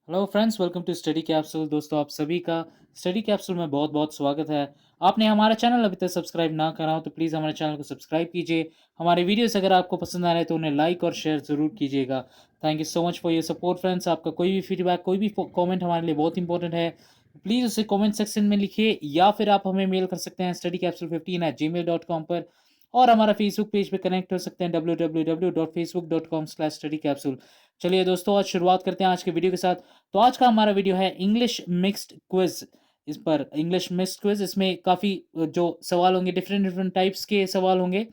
Hello friends, welcome to study capsule. दोस्तों, आप सभी का स्टडी कैप्सूल में बहुत बहुत स्वागत है। आपने हमारा चैनल अभी तक सब्सक्राइब ना करा हो तो प्लीज़ हमारे चैनल को सब्सक्राइब कीजिए। हमारे वीडियोस अगर आपको पसंद आ रहे हैं तो उन्हें लाइक और शेयर ज़रूर कीजिएगा। Thank you so much for your support friends. आपका कोई भी फीडबैक, कोई भी कमेंट हमारे लिए बहुत इंपॉर्टेंट है। प्लीज़ उसे कमेंट सेक्शन में लिखिए या फिर आप हमें मेल कर सकते हैं studycapsule15@gmail.com पर। और हमारा फेसबुक पेज पे कनेक्ट हो सकते हैं www.facebook.com/studycapsule। चलिए दोस्तों, आज शुरुआत करते हैं आज के वीडियो के साथ। तो आज का हमारा वीडियो है इंग्लिश मिक्स्ड क्विज। इस पर इंग्लिश मिक्स्ड क्विज, इसमें काफ़ी जो सवाल होंगे, डिफरेंट डिफरेंट टाइप्स के सवाल होंगे।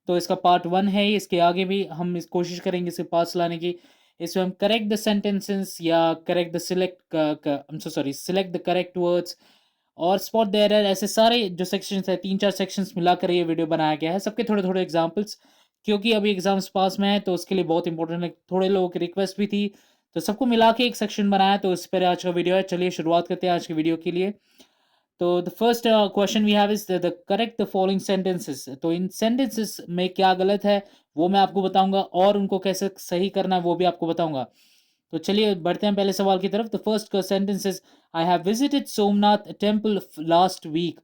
तो इसका पार्ट वन है, इसके आगे भी हम इस कोशिश करेंगे इसे पास लाने की। इसमें हम करेक्ट द सेंटेंसेस या correct the select the correct words और स्पॉट द एरर, ऐसे सारे जो सेक्शंस है, तीन चार सेक्शंस मिलाकर ये वीडियो बनाया गया है। सबके थोड़े थोड़े एग्जाम्पल्स, क्योंकि अभी एग्जाम्स पास में है तो उसके लिए बहुत इंपॉर्टेंट है। थोड़े लोगों की रिक्वेस्ट भी थी तो सबको मिला के एक सेक्शन बनाया, तो इस पर आज का वीडियो है। चलिए शुरुआत करते हैं आज के वीडियो के लिए। तो the first question we have is the correct the following sentences. तो इन सेंटेंसेस में क्या गलत है वो मैं आपको बताऊंगा, और उनको कैसे सही करना है वो भी आपको बताऊंगा। तो चलिए बढ़ते हैं पहले सवाल की तरफ। The first sentence is I have visited Somnath temple last week.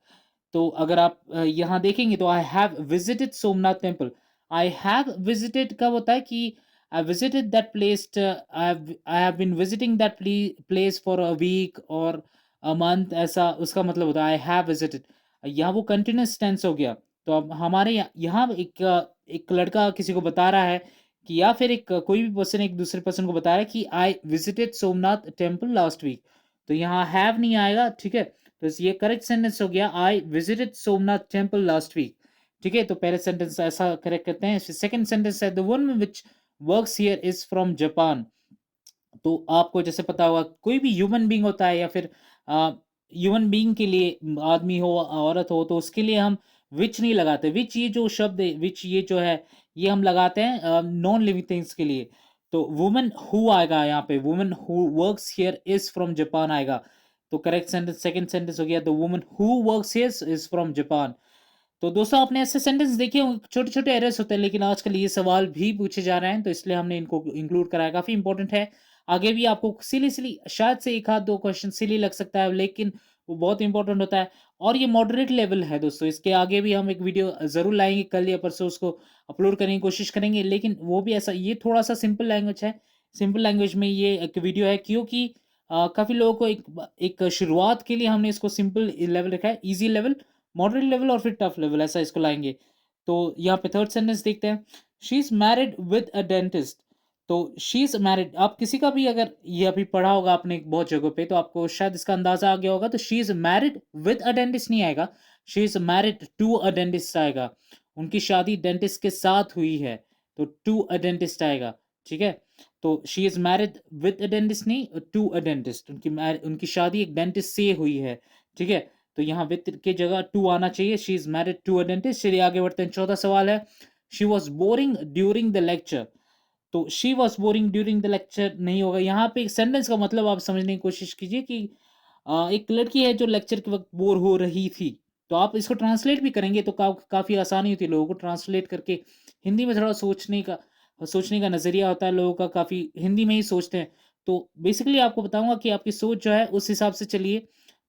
तो अगर आप यहाँ देखेंगे तो I have visited Somnath temple. I have visited कब होता है कि I visited that place, I have been visiting that place for a week और अ मंथ, ऐसा उसका मतलब होता है आई हैव विजिटेड। यहाँ वो कंटिन्यूस टेंस हो गया। तो अब हमारे यहाँ एक लड़का किसी को बता रहा है कि, या फिर कोई भी पर्सन एक दूसरे पर्सन को बता रहा है कि I visited Somnath temple last week. तो यहाँ हैव नहीं आएगा, ठीक है। तो ये करेक्ट सेंटेंस हो गया, I visited Somnath temple last week. ठीक है, तो पहले सेंटेंस ऐसा करेक्ट करते हैं। सेकंड सेंटेंस है the one which works here is from Japan. तो आपको जैसे पता होगा, कोई भी ह्यूमन बीइंग होता है या फिर ह्यूमन बीइंग के लिए, आदमी हो औरत हो, तो उसके लिए हम विच नहीं लगाते। विच ये जो शब्द है, विच ये जो है, ये हम लगाते हैं नॉन लिविंग थिंग्स के लिए। तो वुमन हु आएगा यहाँ पे, woman who works here is from Japan आएगा। तो करेक्ट सेंटेंस सेकंड सेंटेंस हो गया the woman who works here is from Japan. तो दोस्तों, आपने ऐसे सेंटेंस देखे होंगे, छोटे छोटे एरर्स होते हैं, लेकिन आजकल ये सवाल भी पूछे जा रहे हैं तो इसलिए हमने इनको इंक्लूड कराया। काफी इंपॉर्टेंट है। आगे भी आपको सिली सिली शायद से एक आध दो क्वेश्चन सिली लग सकता है, लेकिन वो बहुत इंपॉर्टेंट होता है। और ये मॉडरेट लेवल है दोस्तों। इसके आगे भी हम एक वीडियो जरूर लाएंगे, कल या परसों उसको अपलोड करने की कोशिश करेंगे, लेकिन वो भी ऐसा, ये थोड़ा सा सिंपल लैंग्वेज है। सिंपल लैंग्वेज में ये एक वीडियो है, क्योंकि काफी लोगों को एक शुरुआत के लिए हमने इसको सिंपल लेवल रखा है, इजी लेवल, मॉडरेट लेवल और फिर टफ लेवल, ऐसा इसको लाएंगे। तो यहाँ पे थर्ड सेंटेंस देखते हैं। She is married with a dentist. तो शी इज मैरिड, आप किसी का भी अगर ये अभी पढ़ा होगा आपने बहुत जगह पे, तो आपको शायद इसका अंदाजा आ गया होगा। तो she is married with a dentist नहीं आएगा, she is married to a dentist आएगा। उनकी शादी डेंटिस्ट के साथ हुई है, तो टू अ डेंटिस्ट आएगा। ठीक है, तो she is married with a dentist नहीं, टू अ डेंटिस्ट। उनकी शादी एक डेंटिस्ट से हुई है। ठीक है, तो यहाँ विद की जगह टू आना चाहिए। She is married to a dentist. चलिए आगे बढ़ते हैं। चौथा सवाल है, she was boring during the lecture. तो she was boring during the lecture नहीं होगा। यहाँ पे एक सेंटेंस का मतलब आप समझने की कोशिश कीजिए कि एक लड़की है जो लेक्चर के वक्त बोर हो रही थी। तो आप इसको ट्रांसलेट भी करेंगे तो काफी आसानी होती है लोगों को ट्रांसलेट करके। हिंदी में थोड़ा सोचने का नजरिया होता है लोगों का, काफी हिंदी में ही सोचते हैं। तो बेसिकली आपको बताऊंगा कि आपकी सोच जो है उस हिसाब से चलिए।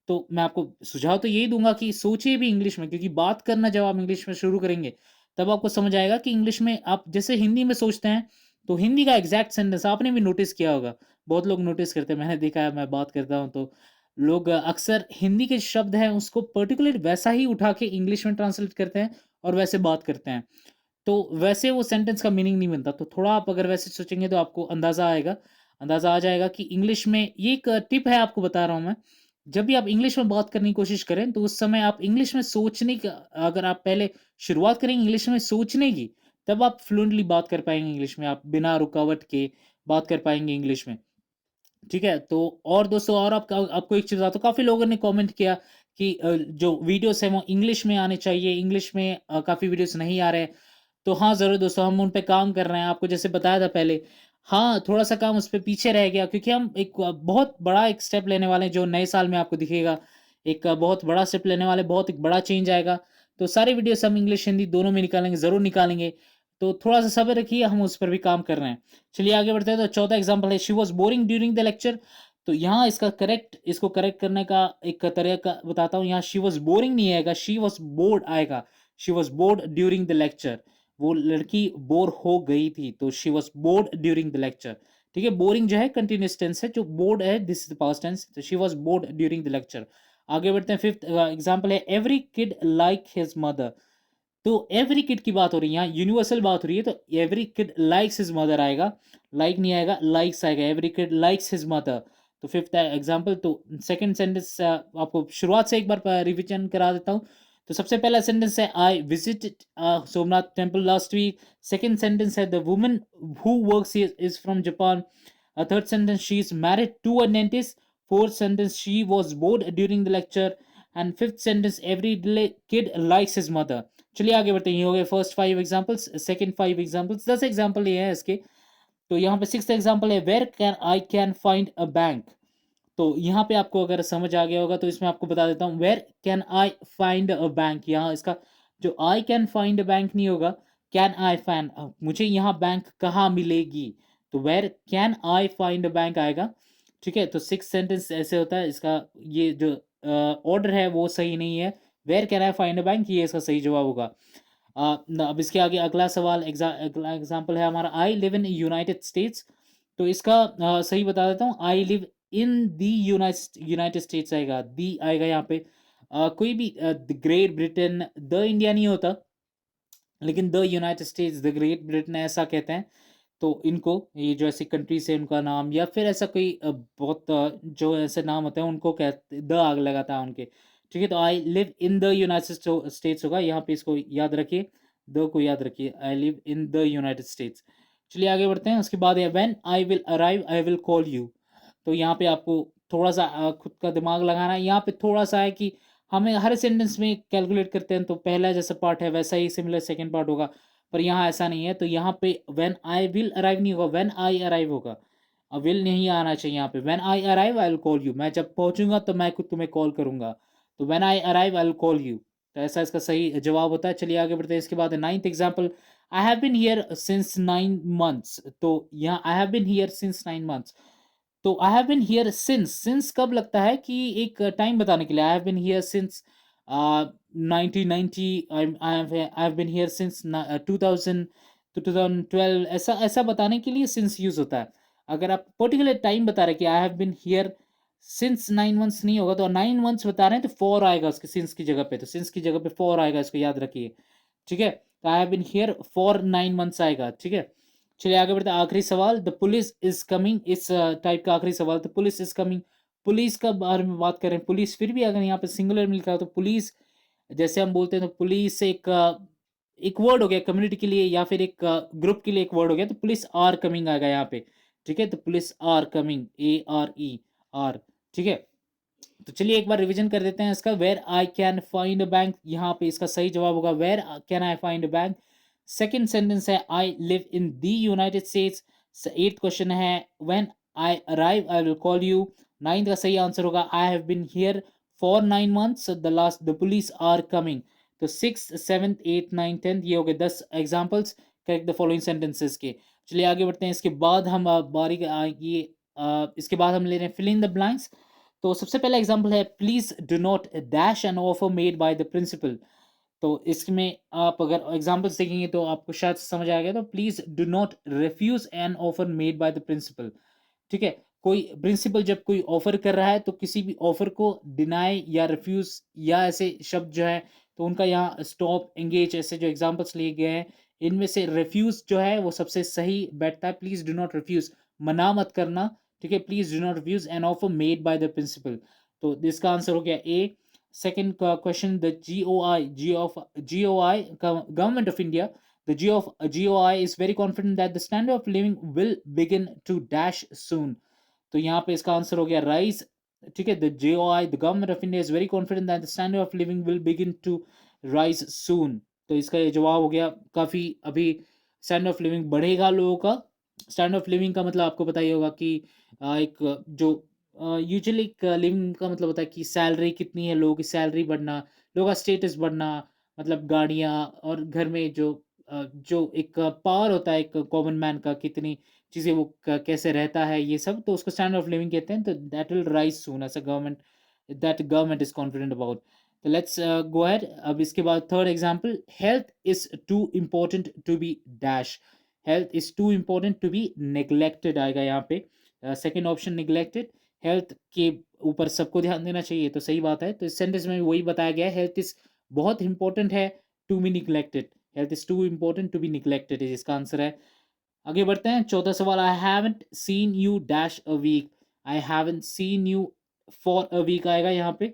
तो मैं आपको सुझाव तो यही दूंगा कि सोचिए भी इंग्लिश में, क्योंकि बात करना जब आप इंग्लिश में शुरू करेंगे तब आपको समझ आएगा कि इंग्लिश में आप जैसे हिंदी में सोचते हैं, तो हिंदी का एग्जैक्ट सेंटेंस आपने भी नोटिस किया होगा। बहुत लोग नोटिस करते हैं, मैंने देखा है, मैं बात करता हूँ तो लोग अक्सर हिंदी के शब्द हैं उसको पर्टिकुलर वैसा ही उठा के इंग्लिश में ट्रांसलेट करते हैं और वैसे बात करते हैं। तो वैसे वो सेंटेंस का मीनिंग नहीं बनता। तो थोड़ा आप अगर वैसे सोचेंगे तो आपको अंदाज़ा आ जाएगा कि इंग्लिश में ये एक टिप है, आपको बता रहा हूँ मैं। जब भी आप इंग्लिश में बात करने की कोशिश करें तो उस समय आप इंग्लिश में सोचने का, अगर आप पहले शुरुआत करेंगे इंग्लिश में सोचने की, तब आप फ्लुएंटली बात कर पाएँगे इंग्लिश में, आप बिना रुकावट के बात कर पाएँगे इंग्लिश में। ठीक है, तो और दोस्तों, और आपको एक चीज़ बताता हूँ, काफ़ी लोगों ने कमेंट किया कि जो वीडियोज़ हैं वो इंग्लिश में आने चाहिए, इंग्लिश में काफ़ी वीडियोज़ नहीं आ रहे हैं। तो हाँ, ज़रूर दोस्तों, हम उन पे काम कर रहे हैं, आपको जैसे बताया था पहले। हाँ, थोड़ा-सा काम उस पे पीछे रह गया, क्योंकि हम एक बहुत बड़ा एक स्टेप लेने वाले हैं जो नए साल में आपको दिखेगा। एक बहुत बड़ा स्टेप लेने वाले, बहुत एक बड़ा चेंज आएगा। तो सारी वीडियोज़ हम इंग्लिश, हिंदी दोनों में निकालेंगे, ज़रूर निकालेंगे। तो थोड़ा-सा सब्र रखिए, हम उस पर भी काम कर रहे हैं। चलिए आगे बढ़ते हैं। तो चौथा एग्ज़ाम्पल है, she was boring during the lecture. तो यहाँ इसको करेक्ट करने का एक तरीका बताता हूँ। यहाँ शी वाज़ बोरिंग नहीं आएगा, शी वाज़ बोर्ड आएगा। She was bored during the lecture. वो लड़की बोर हो गई थी, तो she was bored during the lecture. ठीक है? बोरिंग जो है कंटीन्यूअस टेंस है, जो बोर्ड है this is the past tense, तो she was bored during the lecture. आगे बढ़ते हैं, 5th एग्ज़ाम्पल है, every kid like his mother. तो एवरी किड की बात हो रही है, यहाँ यूनिवर्सल बात हो रही है, तो every kid likes his mother आएगा, लाइक नहीं आएगा, लाइक्स आएगा। Every kid likes his mother. तो 5th एग्जांपल। तो सेकंड सेंटेंस आपको शुरुआत से एक बार रिवीजन करा देता हूँ। तो सबसे पहला सेंटेंस है, I visited Somnath temple last week. Second sentence है, the woman who works is from Japan. Third sentence, she is married to a dentist. Fourth sentence, she was bored during the lecture. And fifth sentence, every kid likes his mother. चलिए आगे बढ़ते हैं। ये हो गए first 5 examples. Second 5 examples, 10 example ये है इसके। तो यहाँ पे 6th एग्जांपल है, where can find a bank. तो यहाँ पे आपको अगर समझ आ गया होगा, तो इसमें आपको बता देता हूँ, where can I find a bank. यहाँ इसका जो I can find a bank नहीं होगा, कैन आई फाइंड, मुझे यहाँ बैंक कहाँ मिलेगी, तो where can I find a bank आएगा। ठीक है? तो 6 सेंटेंस ऐसे होता है। इसका ये जो ऑर्डर है वो सही नहीं है। Where can I find a bank, ये इसका सही जवाब होगा। अब इसके आगे अगला सवाल, अगला एग्जाम्पल है हमारा, आई लिव इन यूनाइटेड स्टेट्स। तो इसका सही बता देता हूँ, आई लिव इन दी यूनाइटेड स्टेट्स आएगा, दी आएगा यहाँ पे। कोई भी the great Britain, the India नहीं होता, लेकिन the United states, the great Britain ऐसा कहते हैं। तो इनको, ये जो ऐसी कंट्रीज है उनका नाम, या फिर ऐसा कोई बहुत जो ऐसे नाम होते हैं उनको कहते, द आग लगाता है उनके। ठीक है? तो आई live in the United states होगा यहाँ पे, इसको याद रखिए, द को याद रखिए, आई live in the United states. चलिए आगे बढ़ते हैं। उसके बाद है, when I will arrive I will call you. तो यहाँ पे आपको थोड़ा सा खुद का दिमाग लगाना है। यहाँ पे थोड़ा सा है कि हमें हर सेंटेंस में कैलकुलेट करते हैं, तो पहला जैसा पार्ट है वैसा ही सिमिलर सेकंड पार्ट होगा, पर यहाँ ऐसा नहीं है। तो यहाँ पे व्हेन आई विल अराइव नहीं होगा, व्हेन आई अराइव होगा। विल नहीं आना चाहिए यहाँ पे। When I arrive I will call you, मैं जब पहुंचूंगा तो मैं खुद तुम्हें कॉल करूंगा। तो when I arrive I will call you, तो ऐसा इसका सही जवाब होता है। चलिए आगे बढ़ते हैं। इसके बाद 9th example, I have been here since 9 months. तो यहाँ I have been here since 9 months. तो I have been here since कब लगता है कि एक टाइम बताने के लिए, I have been here since 1990, I have been here since 2000 to 2012, ऐसा ऐसा बताने के लिए सिंस यूज होता है। अगर आप पर्टिकुलर टाइम बता रहे हैं कि I have been here since 9 months नहीं होगा, तो 9 मंथ्स बता रहे हैं तो फॉर आएगा उसके सिंस की जगह पे, तो सिंस की जगह पे फॉर आएगा, इसको याद रखिए। ठीक है? तो I have been here for 9 months आएगा। ठीक है? चलिए आगे बढ़ते हैं। आखिरी सवाल, द पुलिस इज कमिंग, इस टाइप का आखिरी सवाल, the police is coming. Police का बारे में बात करें, पुलिस, फिर भी अगर यहाँ पे सिंगुलर में लिखा हो तो पुलिस, जैसे हम बोलते हैं, तो पुलिस एक वर्ड हो गया कम्युनिटी के लिए, या फिर एक ग्रुप के लिए एक वर्ड हो गया, तो पुलिस आर कमिंग आएगा यहाँ पे। ठीक है? तो police are coming, ARE, are. ठीक है? तो चलिए एक बार रिवीजन कर देते हैं इसका। Where I can find a bank, यहाँ पे इसका सही जवाब होगा, where can I find a bank. Second sentence है, I live in the United States. 8th question है, when I arrive I will call you. 9th का सही आंसर होगा, I have been here for 9 months, the police are coming. तो 6th 7th 8th 9th 10th, ये हो गए 10 examples correct the following sentences के। चलिए आगे बढ़ते हैं। इसके बाद हम इसके बाद हम ले रहे हैं फिल इन द ब्लैंक्स। तो सबसे पहला एग्जांपल है, please do not dash an offer made by the principal. तो इसमें आप अगर एग्जांपल्स देखेंगे तो आपको शायद समझ आ गया। तो please do not refuse an offer made by the principal. ठीक है? कोई प्रिंसिपल जब कोई ऑफर कर रहा है, तो किसी भी ऑफर को डिनाई या रिफ्यूज या ऐसे शब्द जो है, तो उनका यहाँ स्टॉप, एंगेज, ऐसे जो एग्जांपल्स लिए गए हैं, इनमें से रिफ्यूज जो है वो सबसे सही बैठता है। प्लीज डू नॉट रिफ्यूज, मना मत करना। ठीक है? Please do not refuse an offer made by the principal. तो इसका आंसर हो गया A. Second question, the GOI government of India, the GOI is very confident that the standard of living will begin to dash soon. तो यहाँ पे इसका answer हो गया राइज। ठीक है? The GOI, the government of India, is very confident that the standard of living will begin to rise soon. तो इसका ये जवाब हो गया, काफ़ी अभी स्टैंडर्ड ऑफ लिविंग बढ़ेगा लोगों का। स्टैंडर्ड ऑफ लिविंग का मतलब आपको पता ही होगा कि एक जो यूजुअली एक लिविंग का मतलब होता है कि सैलरी कितनी है, लोगों की सैलरी बढ़ना, लोगों का स्टेटस बढ़ना, मतलब गाड़ियाँ और घर में जो जो एक पावर होता है एक कॉमन मैन का, कितनी चीज़ें वो कैसे रहता है ये सब, तो उसको स्टैंडर्ड ऑफ लिविंग कहते हैं। तो that will rise soon as a government, that government is confident about. तो लेट्स गो अहेड। अब इसके बाद third example, health is too important to be dash. Health is too important to be neglected आएगा यहाँ पे। Second option neglected, health के ऊपर सबको ध्यान देना चाहिए, तो सही बात है। तो इस सेंटेंस में भी वही बताया गया है, हेल्थ इज बहुत इंपॉर्टेंट है to be neglected, health is too important to be neglected इसका आंसर है। आगे बढ़ते हैं, चौथा सवाल, I haven't seen you dash a week. I haven't seen you for a week आएगा यहाँ पे।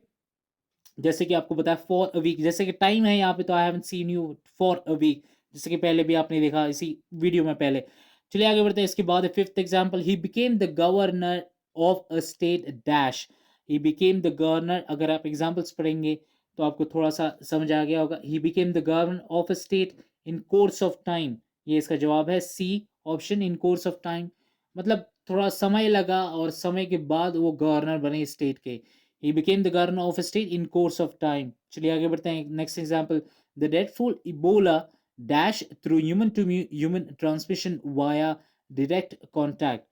जैसे कि आपको बताया फॉर अ वीक, जैसे कि टाइम है यहाँ पे, तो I haven't seen you for a week, जैसे कि पहले भी आपने देखा इसी वीडियो में पहले। चलिए आगे बढ़ते हैं। इसके बाद fifth example, he became the governor of a state dash. He became the governor, अगर आप एग्जांपल्स पढ़ेंगे तो आपको थोड़ा सा समझ आ गया होगा। He became the governor of a state in course of time, ये इसका जवाब है C option, in course of time. मतलब थोड़ा समय लगा और समय के बाद वो गवर्नर बने स्टेट के। He became the governor of a state in course of time. चलिए आगे बढ़ते हैं। Next example, the dreadful Ebola dash through human to human transmission via direct contact।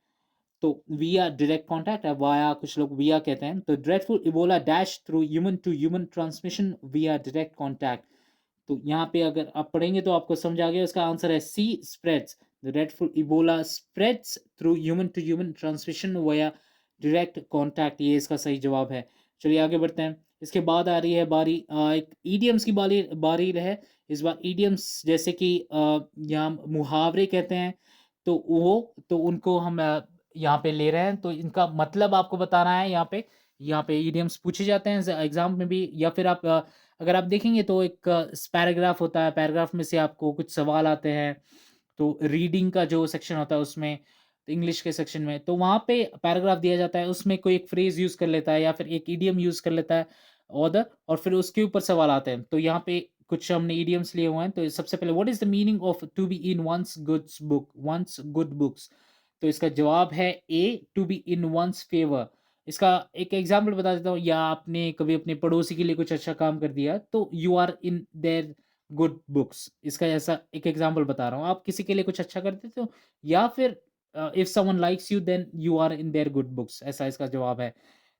तो via direct contact है, via कुछ लोग via कहते हैं। तो dreadful Ebola dash through human to human transmission via direct contact। तो यहाँ पे अगर आप पढ़ेंगे तो आपको समझ आ गया, उसका आंसर है सी स्प्रेड्स। द dreadful Ebola spreads through human to human transmission via direct contact, ये इसका सही जवाब है। चलिए आगे बढ़ते हैं। इसके बाद आ रही है बारी एक ईडियम्स की बारी बारी है। इस बार ईडियम्स जैसे कि यहाँ मुहावरे कहते हैं, तो वो तो उनको हम यहाँ पे ले रहे हैं, तो इनका मतलब आपको बताना है। यहाँ पे ईडियम्स पूछे जाते हैं एग्जाम में भी, या फिर आप अगर आप देखेंगे तो एक पैराग्राफ होता है, पैराग्राफ में से आपको कुछ सवाल आते हैं। तो रीडिंग का जो सेक्शन होता है उसमें, तो इंग्लिश के सेक्शन में, तो वहाँ पे पैराग्राफ दिया जाता है, उसमें कोई एक फ्रेज यूज़ कर लेता है या फिर एक इडियम यूज़ कर लेता है ऑथर, और फिर उसके ऊपर सवाल आते हैं। तो यहाँ पे कुछ हमने इडियम्स लिए हुए हैं। तो सबसे पहले, what is the meaning of to be in one's goods book, one's good books. तो इसका जवाब है A, to be in one's favour. इसका एक एग्जाम्पल बता देता हूँ, या आपने कभी अपने पड़ोसी के लिए कुछ अच्छा काम कर दिया तो you are in their good books, इसका ऐसा एक एग्जाम्पल बता रहा हूँ। आप किसी के लिए कुछ अच्छा कर देते हो, या फिर if someone likes you then you are in their good books, ऐसा इसका जवाब है।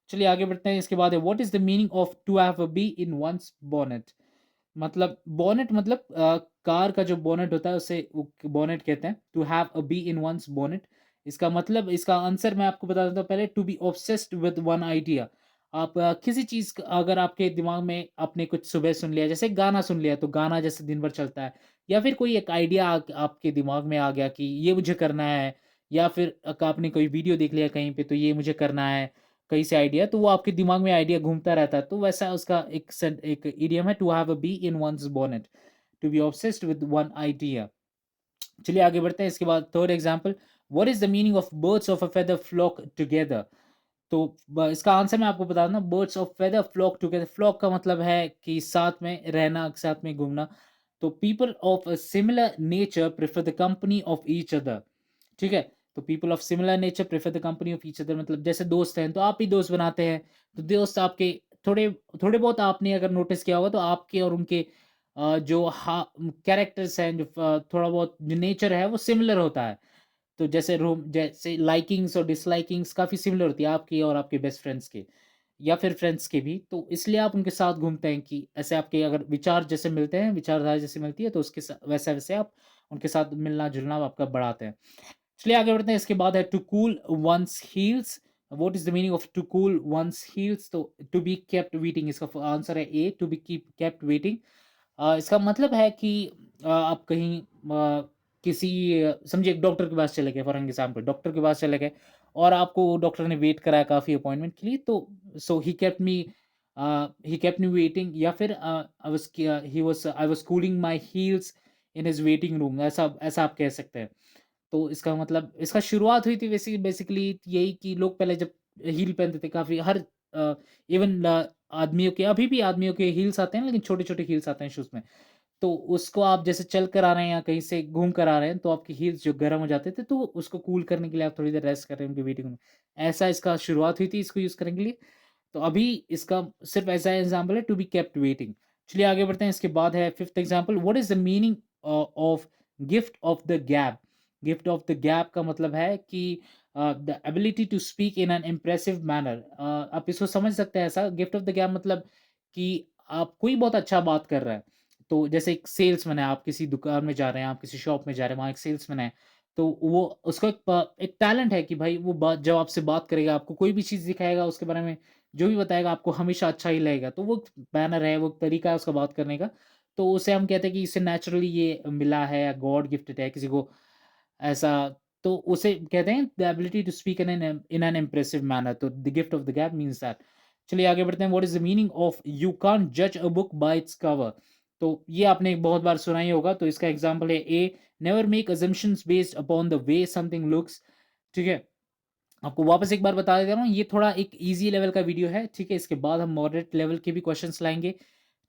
चलिए आगे बढ़ते हैं। इसके बाद है, what is the meaning of to have a bee in one's bonnet. मतलब बोनेट मतलब कार का जो बोनेट होता है उसे बोनेट कहते हैं। To have a bee in one's bonnet, इसका मतलब, इसका आंसर मैं आपको बता देता हूँ पहले। To be obsessed with one idea. आप किसी चीज अगर आपके दिमाग में आपने कुछ सुबह सुन लिया, जैसे गाना सुन लिया, तो गाना जैसे दिन भर चलता है, या फिर कोई एक आइडिया आपके दिमाग में आ गया कि ये मुझे करना है, या फिर आपने कोई वीडियो देख लिया कहीं पे, तो ये मुझे करना है कहीं से आइडिया, तो वो आपके दिमाग में आइडिया घूमता रहता है। तो वैसा उसका एक इडियम है, to have a bee in one's bonnet, to be obsessed with one idea. चलिए आगे बढ़ते हैं। इसके बाद third example, what is the meaning of birds of a feather flock together. तो इसका आंसर मैं आपको बता दूं, birds of feather flock together. Flock का मतलब है कि साथ में रहना, साथ में घूमना। तो people of a similar nature prefer the company of each other. ठीक है, तो people of similar nature prefer the company of each other, मतलब जैसे दोस्त हैं तो आप ही दोस्त बनाते हैं, तो दोस्त आपके थोड़े थोड़े बहुत आपने अगर नोटिस किया होगा, तो आपके और उनके जो कैरेक्टर्स हैं, जो थोड़ा बहुत जो नेचर है वो सिमिलर होता है। तो जैसे रूम, जैसे लाइकिंग्स और डिसलाइकिंग्स काफ़ी सिमिलर होती है आपकी और आपके बेस्ट फ्रेंड्स के, या फिर फ्रेंड्स के भी। तो इसलिए आप उनके साथ घूमते हैं कि ऐसे आपके अगर विचार जैसे मिलते हैं, विचारधारा जैसे मिलती है, तो उसके वैसे वैसे आप उनके साथ मिलना जुलना आपका बढ़ाते हैं। चलिए आगे बढ़ते हैं। इसके बाद है, to cool one's heels. What is the meaning of to cool one's heels. तो टू बी केप्ट वेटिंग, इसका आंसर है A, to be keep kept waiting. इसका मतलब है कि आप कहीं किसी समझिए एक डॉक्टर के पास चले गए, फॉर एग्जाम्पल डॉक्टर के पास चले गए, और आपको डॉक्टर ने वेट कराया काफ़ी अपॉइंटमेंट के लिए, तो सो ही केप्ट मी वेटिंग, या फिर I was cooling my heels in his waiting room, ऐसा ऐसा आप कह सकते हैं। तो इसका मतलब, इसका शुरुआत हुई थी वैसे बेसिकली यही कि लोग पहले जब हील पहनते थे, काफ़ी हर इवन आदमियों के, अभी भी आदमियों के हील्स आते हैं, लेकिन छोटे-छोटे हील्स आते हैं शूज़ में। तो उसको आप जैसे चल कर आ रहे हैं या कहीं से घूम कर आ रहे हैं, तो आपकी हील्स जो गर्म हो जाते थे, तो उसको कूल करने के लिए आप थोड़ी देर रेस्ट कर रहे हैं उनकी वेटिंग में। ऐसा इसका शुरुआत हुई थी इसको यूज़ करने के लिए। तो अभी इसका सिर्फ़ ऐसा एग्ज़ाम्पल है, टू बी केप्ट वेटिंग। चलिए आगे बढ़ते हैं। इसके बाद है fifth example, what is the meaning of gift of the gab. Gift of the gap का मतलब है कि the ability to speak in an impressive manner. आप इसको समझ सकते हैं ऐसा, गिफ्ट ऑफ द गैप मतलब कि आप कोई बहुत अच्छा बात कर रहा है, तो जैसे एक सेल्समैन है, आप किसी दुकान में जा रहे हैं, आप किसी शॉप में जा रहे हैं, वहाँ एक सेल्समैन है, तो वो उसका एक टैलेंट है कि भाई वो बात जब आपसे बात करेगा, आपको कोई भी चीज़ दिखाएगा, उसके बारे में जो भी बताएगा आपको हमेशा अच्छा ही लगेगा। तो वो मैनर है, वो तरीका है उसका बात करने का, तो उसे हम कहते हैं कि इसे नेचुरली ये मिला है या गॉड गिफ्टेड है किसी को ऐसा। तो उसे कहते हैं the ability to speak in an impressive manner, तो the gift of the gab means that. चलिए आगे बढ़ते हैं। What is the meaning of you can't जज a book by its cover? तो ये आपने बहुत बार सुना ही होगा, तो इसका एग्जांपल है A, never make assumptions based upon the way something looks. ठीक है, आपको वापस एक बार बता देता हूँ, ये थोड़ा एक ईज़ी लेवल का वीडियो है, ठीक है? इसके बाद हम मॉडरेट लेवल के भी क्वेश्चन्स लाएँगे,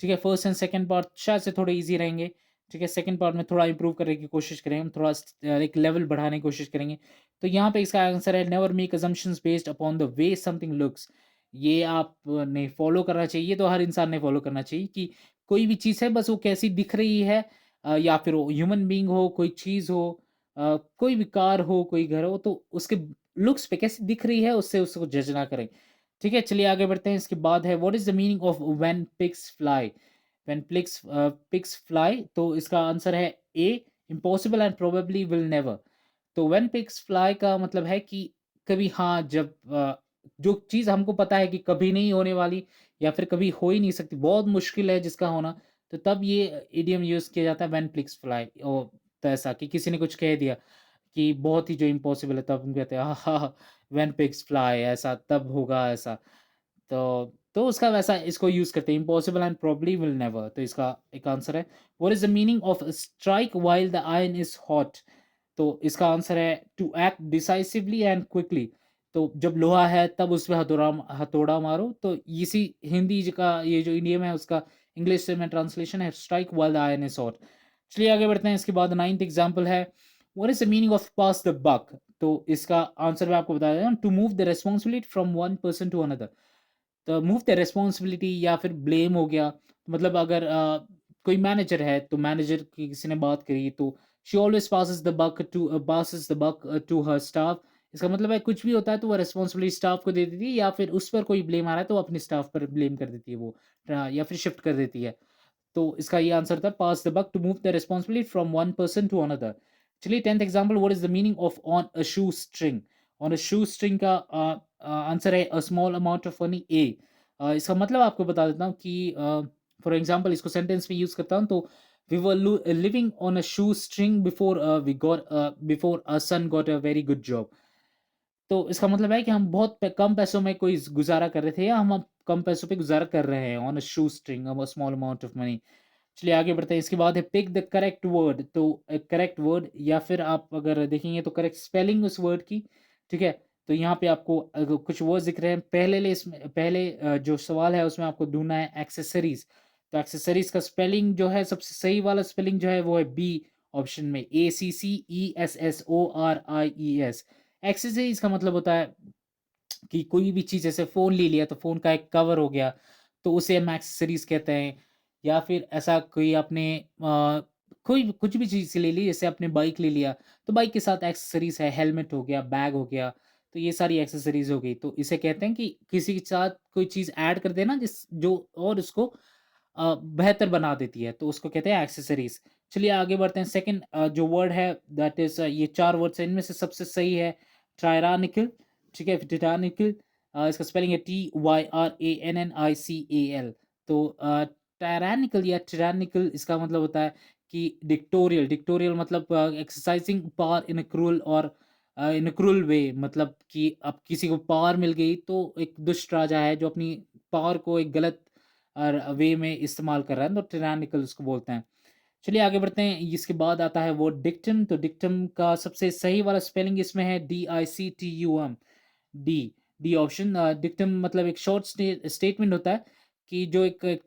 ठीक है? फर्स्ट एंड सेकंड पार्ट शायद से थोड़े ईज़ी रहेंगे, ठीक है? सेकंड पार्ट में थोड़ा इम्प्रूव करने की कोशिश करेंगे, हम थोड़ा एक लेवल बढ़ाने की कोशिश करेंगे। तो यहाँ पे इसका आंसर है never make assumptions based upon the way something looks. ये आपने फॉलो करना चाहिए, ये तो हर इंसान ने फॉलो करना चाहिए कि कोई भी चीज़ है बस वो कैसी दिख रही है, या फिर वो ह्यूमन बीइंग हो, कोई चीज़ हो, कोई भी कार हो, कोई घर हो, तो उसके लुक्स पे कैसी दिख रही है उससे उसको जज ना करें। ठीक है, चलिए आगे बढ़ते हैं। इसके बाद है what is the meaning of when pigs fly? When pigs fly, तो इसका आंसर है A, impossible and probably will never. तो व्हेन पिग्स फ्लाई का मतलब है कि कभी, हाँ, जब जो चीज़ हमको पता है कि कभी नहीं होने वाली या फिर कभी हो ही नहीं सकती, बहुत मुश्किल है जिसका होना, तो तब ये इडियम यूज़ किया जाता है व्हेन पिग्स फ्लाई। तो ऐसा कि किसी ने कुछ कह दिया कि बहुत ही जो इम्पॉसिबल है, तब हम कहते हैं हाँ, व्हेन पिग्स फ्लाई, ऐसा तब होगा ऐसा। तो उसका वैसा इसको यूज़ करते हैं, impossible and probably will never, तो इसका एक आंसर है। What is the meaning of strike while the iron is hot? तो इसका आंसर है to act decisively and quickly. तो जब लोहा है तब उसपे हथौड़ा हथौड़ा मारो, तो इसी हिंदी का ये जो इडियम है उसका इंग्लिश से में ट्रांसलेशन है strike while the iron is hot. चलिए आगे बढ़ते हैं। इसके बाद 9th एग्जांपल है what is the meaning of pass the buck? तो इसका आंसर मैं आपको बता देता हूँ, to move the responsibility from one person to another. तो मूव द रिस्पांसिबिलिटी या फिर ब्लेम हो गया, मतलब अगर कोई मैनेजर है तो मैनेजर की किसी ने बात करी, तो she always passes the buck to her staff. इसका मतलब है कुछ भी होता है तो वो रिस्पांसिबिलिटी स्टाफ को दे देती है, या फिर उस पर कोई ब्लेम आ रहा है तो वो अपने स्टाफ पर ब्लेम कर देती है वो, या फिर शिफ्ट कर देती है। तो इसका ये आंसर था pass the buck, to move the responsibility from one person to another. चलिए 10th example, what is the meaning of on a shoe string? On a shoe string का आंसर है a small amount of money A. इसका मतलब आपको बता देता हूँ कि फॉर एग्जांपल इसको सेंटेंस में यूज करता हूँ, तो we were living on a shoe string before we got before a sun got a very good job. तो इसका मतलब है कि हम बहुत कम पैसों में कोई गुजारा कर रहे थे, या हम अब कम पैसों पे गुजारा कर रहे हैं, on a shoe string a small amount of money. चलिए आगे बढ़ते हैं। इसके बाद है पिक द करेक्ट वर्ड, तो करेक्ट वर्ड या फिर आप अगर देखेंगे तो करेक्ट स्पेलिंग उस वर्ड की, ठीक है? तो यहाँ पे आपको कुछ वर्ड्स दिख रहे हैं, पहले जो सवाल है उसमें आपको ढूंढना है एक्सेसरीज। तो एक्सेसरीज का स्पेलिंग जो है, सबसे सही वाला स्पेलिंग जो है वो है बी ऑप्शन में, ACCESSORIES। एक्सेसरीज का मतलब होता है कि कोई भी चीज़, जैसे फ़ोन ले लिया तो फ़ोन का एक कवर हो गया, तो उसे हम एक्सेसरीज़ कहते हैं। या फिर ऐसा कोई आपने कोई कुछ भी चीज़ ले ली, जैसे आपने बाइक ले लिया, तो बाइक के साथ एक्सेसरीज़ है, हेलमेट हो गया, बैग हो गया, तो ये सारी एक्सेसरीज़ हो गई। तो इसे कहते हैं कि किसी के साथ कोई चीज़ ऐड कर देना जिस जो और उसको बेहतर बना देती है, तो उसको कहते हैं एक्सेसरीज़। चलिए आगे बढ़ते हैं। सेकंड जो वर्ड है दैट इज़, ये 4 वर्ड्स हैं, इनमें से सबसे सही है टायरानिकल, ठीक है? टायरानिकल, इसका स्पेलिंग है TYRANNICAL। तो टायरानिकल या टायरानिकल इसका मतलब होता है कि डिक्टोरियल। डिक्टोरियल मतलब exercising power in a cruel और इन अ क्रूअल वे, मतलब कि अब किसी को पावर मिल गई तो एक दुष्ट राजा है जो अपनी पावर को एक गलत वे में इस्तेमाल कर रहा है, तो टायरानिकल उसको बोलते हैं। चलिए आगे बढ़ते हैं। इसके बाद आता है वर्ड डिक्टम, तो डिक्टम का सबसे सही वाला स्पेलिंग इसमें है DICTUM। D D option. Dictum मतलब एक शॉर्ट स्टेटमेंट होता है कि जो एक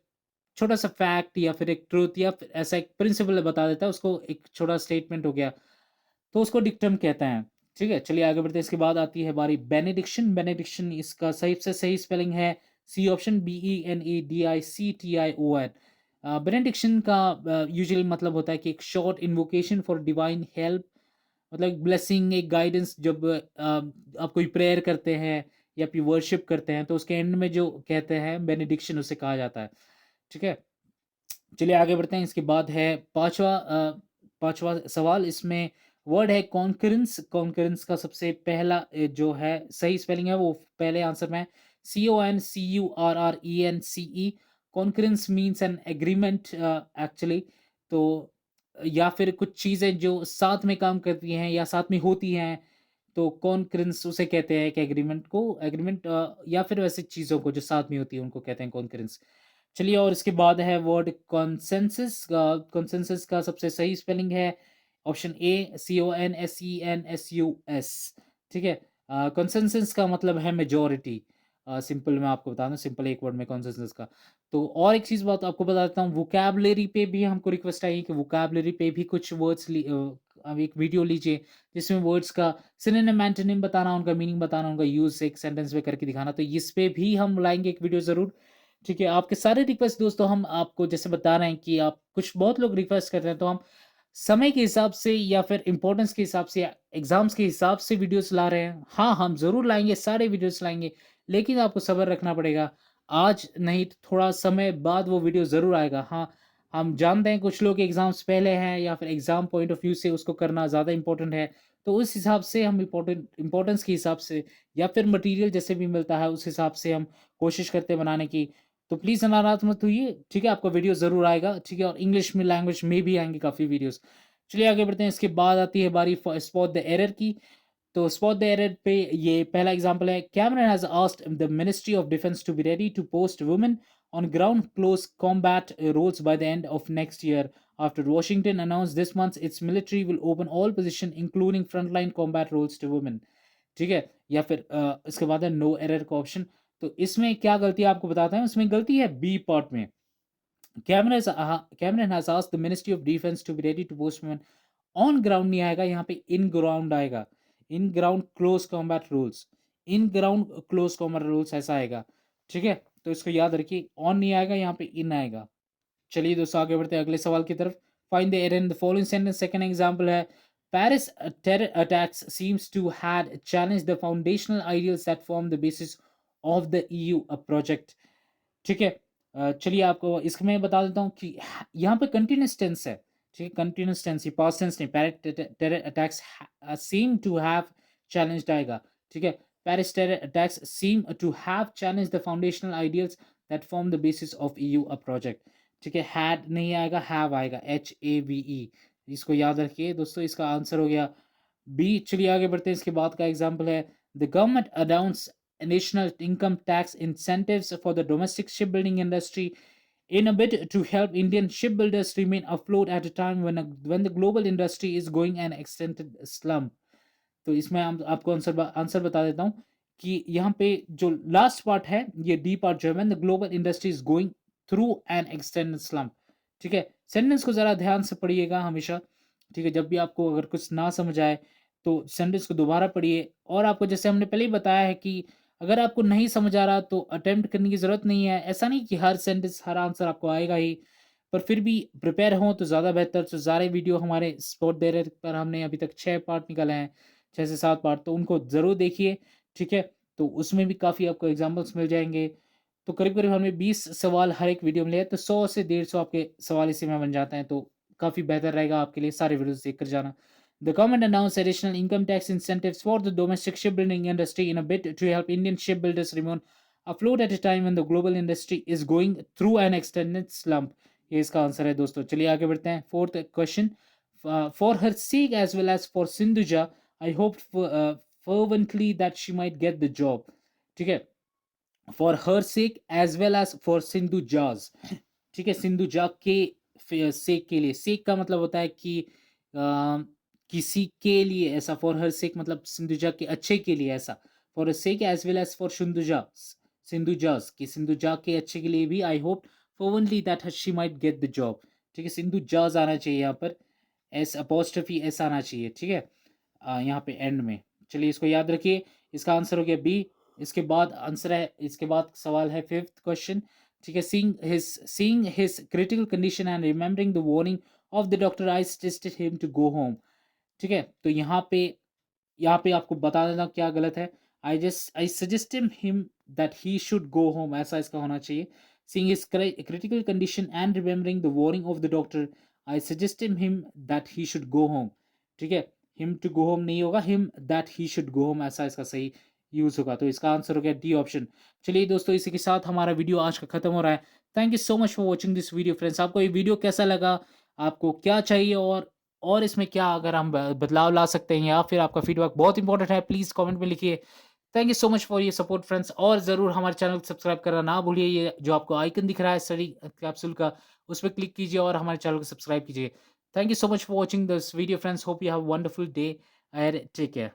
छोटा सा फैक्ट या फिर एक ट्रूथ या फिर ऐसा एक प्रिंसिपल बता देता है, उसको एक छोटा स्टेटमेंट हो गया, तो उसको डिक्टम कहते हैं। ठीक है, चलिए आगे बढ़ते हैं। इसके बाद आती है हमारी बेनेडिक्शन। बेनेडिक्शन इसका सही से सही स्पेलिंग है सी ऑप्शन, BENEDICTION। बेनेडिक्शन का यूजुअली मतलब होता है कि एक short invocation for divine help, मतलब ब्लेसिंग, एक गाइडेंस। जब आप कोई प्रेयर करते हैं या फिर वर्शिप करते हैं तो उसके एंड में जो कहते हैं बेनेडिक्शन, उसे कहा जाता है। ठीक है, चलिए आगे बढ़ते हैं। इसके बाद है पांचवा सवाल। इसमें वर्ड है कॉन्करेंस। कॉन्करेंस का सबसे पहला जो है सही स्पेलिंग है वो पहले आंसर में CONCURRENCE। Concurrence means an agreement actually. तो या फिर कुछ चीज़ें जो साथ में काम करती हैं या साथ में होती हैं, तो कॉन्करेंस उसे कहते हैं कि एग्रीमेंट को, एग्रीमेंट या फिर वैसे चीज़ों को जो साथ में होती है उनको कहते हैं कॉन्करेंस। चलिए, और इसके बाद है वर्ड कंसेंसस। कंसेंसस का सबसे सही स्पेलिंग है ऑप्शन ए CONSENSUS। ठीक है, कंसेंसस का मतलब है मेजोरिटी। सिंपल मैं आपको बता दूं, सिंपल एक वर्ड में कंसेंसस का। तो और एक चीज़ बात आपको बता देता हूँ, वोकैबुलरी पे भी हमको रिक्वेस्ट आई कि वोकैबुलरी पे भी कुछ वर्ड्स अब एक वीडियो लीजिए जिसमें वर्ड्स का सिनोनिम एंटोनिम बताना, उनका मीनिंग बताना, उनका यूज एक सेंटेंस में करके दिखाना। तो इस पे भी हम लाएंगे एक वीडियो ज़रूर। ठीक है, आपके सारे रिक्वेस्ट दोस्तों हम आपको जैसे बता रहे हैं कि आप कुछ बहुत लोग रिक्वेस्ट करते हैं, तो हम समय के हिसाब से या फिर इम्पोर्टेंस के हिसाब से या एग्जाम्स के हिसाब से वीडियोस ला रहे हैं। हाँ, हम ज़रूर लाएंगे, सारे वीडियोस लाएंगे, लेकिन आपको सब्र रखना पड़ेगा। आज नहीं तो थोड़ा समय बाद वो वीडियो ज़रूर आएगा। हाँ, हम जानते हैं कुछ लोग एग्जाम्स पहले हैं या फिर एग्जाम पॉइंट ऑफ व्यू से उसको करना ज़्यादा इंपॉर्टेंट है, तो उस हिसाब से हम इम्पोर्टेंस के हिसाब से या फिर मटेरियल जैसे भी मिलता है उस हिसाब से हम कोशिश करते हैं बनाने की। तो प्लीज़ नाराज़ मत होइए। ठीक है, आपका वीडियो ज़रूर आएगा। ठीक है, और इंग्लिश में, लैंग्वेज में भी आएँगे काफ़ी वीडियोज़। चलिए आगे बढ़ते हैं। इसके बाद आती है बारी स्पॉट द एरर की। तो स्पॉट द एरर पे ये पहला एग्जांपल है, Cameron has asked the ministry of defence to be ready to post women on ground close combat roles by the end of next year after Washington announce this month its military will open all position including frontline combat roles to women. ठीक है, या फिर इसके बाद है no error का option. तो इसमें क्या गलती है आपको बताते हैं। इसमें गलती है बी पार्ट में। Cameron has asked the Ministry of Defense to be ready to post women on ground नहीं आएगा, यहाँ पे इन ग्राउंड आएगा। In ground close combat rules, in ground close combat rules ऐसा आएगा। ठीक है, तो इसको याद रखिए, ऑन नहीं आएगा, यहाँ पे इन आएगा। चलिए दोस्तों आगे बढ़ते हैं अगले सवाल की तरफ। Find the error in the following sentence. Second example है, Paris terror attacks seems to had challenge the foundational ideals that form the basis of the EU project. ठीक है, चलिए आपको इसमें बता देता हूँ कि यहाँ पे कंटिन्यूस टेंस है। ठीक है, कंटिन्यूस टेंस, ये पास्ट टेंस नहीं। Paris terror attacks seem to have challenged आएगा। ठीक है, Paris terror attacks seem to have challenge the foundational ideals that form the basis of EU project. ठीक है, हैड नहीं आएगा, हैव आएगा, HAVE। इसको याद रखिए दोस्तों, इसका आंसर हो गया बी। चलिए आगे बढ़ते हैं। इसके बाद का एग्जाम्पल है, the government announce national income tax incentives for the domestic shipbuilding industry in a bid to help Indian shipbuilders remain afloat at a time when the global industry is going an extended slump। तो इसमें हम आपको answer बता देता हूँ कि यहाँ पे जो लास्ट पार्ट है, ये डी पार्ट जो है, when the global industry is going through an extended slump। ठीक है, सेंटेंस को जरा ध्यान से पढ़िएगा हमेशा। ठीक है, जब भी आपको अगर कुछ ना समझ आए तो सेंटेंस को दोबारा पढ़िए। और आपको जैसे हमने पहले ही बताया है कि अगर आपको नहीं समझ आ रहा तो अटेम्प्ट करने की ज़रूरत नहीं है। ऐसा नहीं कि हर सेंटेंस, हर आंसर आपको आएगा ही, पर फिर भी प्रिपेयर हों तो ज़्यादा बेहतर। तो सारे वीडियो हमारे स्पॉट देयर पर हमने अभी तक 6 पार्ट निकाले हैं, 6 से 7 पार्ट, तो उनको ज़रूर देखिए। ठीक है, तो उसमें भी काफ़ी आपको एग्जाम्पल्स मिल जाएंगे। तो करीब-करीब हमने 20 सवाल हर एक वीडियो में लिए, तो 100 से 150 आपके सवाल इसी में बन जाते हैं, तो काफ़ी बेहतर रहेगा आपके लिए। सारे वीडियोज़ देख कर जाना। The government announced additional income tax incentives for the domestic shipbuilding industry in a bid to help Indian shipbuilders remain afloat at a time when the global industry is going through an extended slump। ये इसका answer है दोस्तों। चलिए आगे बढ़ते हैं। Fourth question, for her sake as well as for Sindhuja, I hoped fervently that she might get the job। ठीक है, for her sake as well as for Sindhu जाज। ठीक है, सिंधु जा के सेक के लिए, सेक का मतलब होता है कि किसी के लिए ऐसा। फॉर हर सेक मतलब सिंधु जा के अच्छे के लिए ऐसा। For sake as well as for Sindhu जाज की सिंधु जा के अच्छे के लिए भी I hope fervently that she might get the job. ठीक है, सिंधु जाज आना चाहिए यहाँ पर, एस अपोस्ट्रोफी एस आना चाहिए। ठीक है, यहाँ पे एंड में। चलिए इसको याद रखिए, इसका आंसर हो गया बी। इसके बाद आंसर है, इसके बाद सवाल है फिफ्थ क्वेश्चन। ठीक है, seeing his critical condition and remembering the warning of the doctor, I suggested him to go home। ठीक है? तो यहाँ पे आपको बता देना क्या गलत है। I suggest him that he should go home, ऐसा इसका होना चाहिए। Seeing his critical condition and remembering the warning of the doctor, I suggest him that he should go home. ठीक है? हिम टू गो होम नहीं होगा, him that he should go home, ऐसा इसका सही यूज़ होगा। तो इसका आंसर हो गया डी ऑप्शन। चलिए दोस्तों, इसी के साथ हमारा वीडियो आज का खत्म हो रहा है। Thank you so much for watching this video friends. आपको ये वीडियो कैसा लगा? आपको क्या चाहिए और इसमें क्या अगर हम बदलाव ला सकते हैं, या फिर आपका फीडबैक बहुत इंपॉर्टेंट है, प्लीज़ कमेंट में लिखिए। Thank you so much for your support friends, और ज़रूर हमारे चैनल को सब्सक्राइब करना ना भूलिए। ये जो आपको आइकन दिख रहा है स्टडी कैप्सूल का, उस पे क्लिक कीजिए और हमारे चैनल को सब्सक्राइब कीजिए। Thank you so much for watching this video friends, hope you have a wonderful day ahead, take care.